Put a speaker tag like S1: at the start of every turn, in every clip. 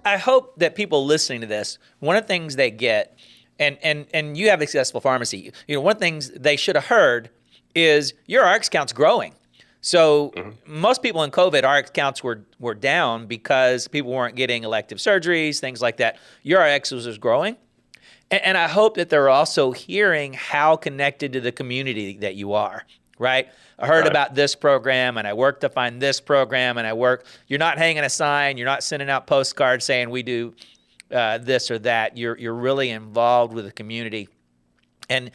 S1: I hope that people listening to this, one of the things they get, and you have a successful pharmacy, one of the things they should have heard is your RX count's growing. So most people in COVID, RX counts were down because people weren't getting elective surgeries, things like that. Your RX was growing. And I hope that they're also hearing how connected to the community that you are, right? I heard about this program, and I worked to find this program, and you're not hanging a sign, you're not sending out postcards saying we do this or that. You're really involved with the community. And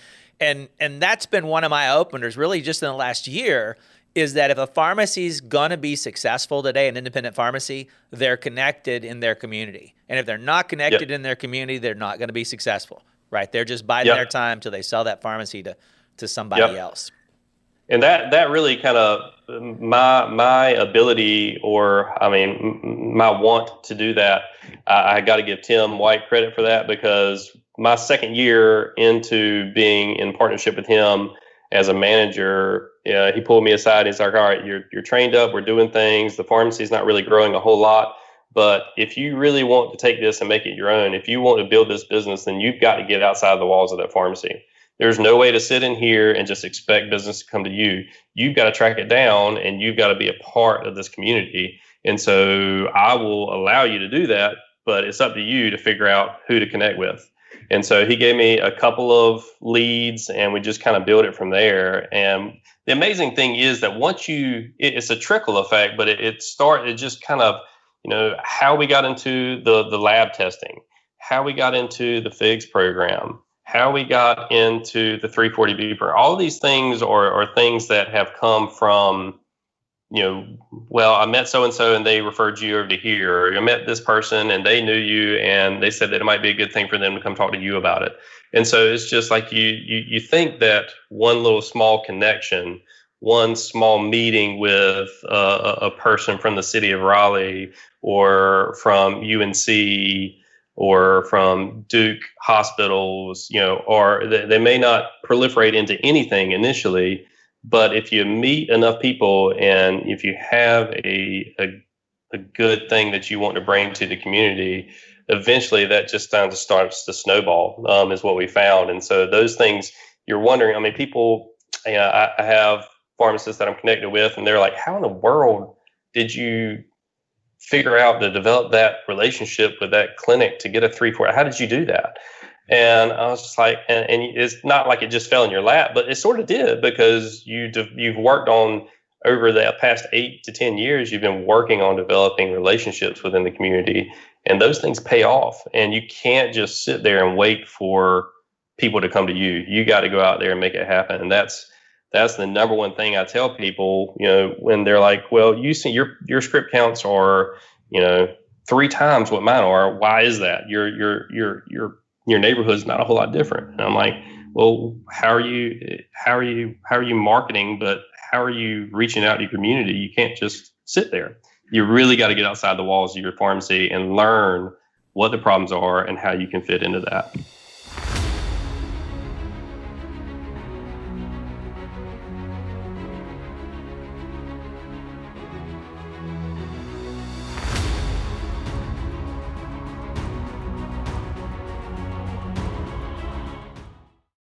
S1: that's been one of my openers really just in the last year, is that if a pharmacy's going to be successful today, an independent pharmacy, they're connected in their community. And if they're not connected in their community, they're not going to be successful, right? They're just biding their time till they sell that pharmacy to somebody else.
S2: And that really kind of my ability, or I mean, my want to do that. I got to give Tim White credit for that, because my second year into being in partnership with him as a manager, he pulled me aside. He's like, all right, you're trained up. We're doing things. The pharmacy's not really growing a whole lot. But if you really want to take this and make it your own, if you want to build this business, then you've got to get outside the walls of that pharmacy. There's no way to sit in here and just expect business to come to you. You've got to track it down, and you've got to be a part of this community. And so I will allow you to do that, but it's up to you to figure out who to connect with. And so he gave me a couple of leads, and we just kind of built it from there. And the amazing thing is that once it's a trickle effect, but it just kind of, how we got into the lab testing, how we got into the FIGS program, how we got into the 340B program. All of these things are things that have come from, well, I met so-and-so and they referred you over to here, or I met this person and they knew you and they said that it might be a good thing for them to come talk to you about it. And so it's just like you think that one little small connection, one small meeting with a person from the city of Raleigh or from UNC or from Duke hospitals, or they may not proliferate into anything initially. But if you meet enough people and if you have a good thing that you want to bring to the community, eventually that just kind of starts to snowball, is what we found. And so those things, you're wondering, I mean, people, I have pharmacists that I'm connected with, and they're like, how in the world did you figure out to develop that relationship with that clinic to get a 3-4? How did you do that? And I was just like, and it's not like it just fell in your lap, but it sort of did, because you've worked on, over the past 8 to 10 years, you've been working on developing relationships within the community, and those things pay off. And you can't just sit there and wait for people to come to you. You got to go out there and make it happen. And that's the number one thing I tell people, when they're like, well, you see your script counts are, 3 times what mine are. Why is that? Your neighborhood's not a whole lot different. And I'm like, well, how are you marketing, but how are you reaching out to your community? You can't just sit there. You really got to get outside the walls of your pharmacy and learn what the problems are and how you can fit into that.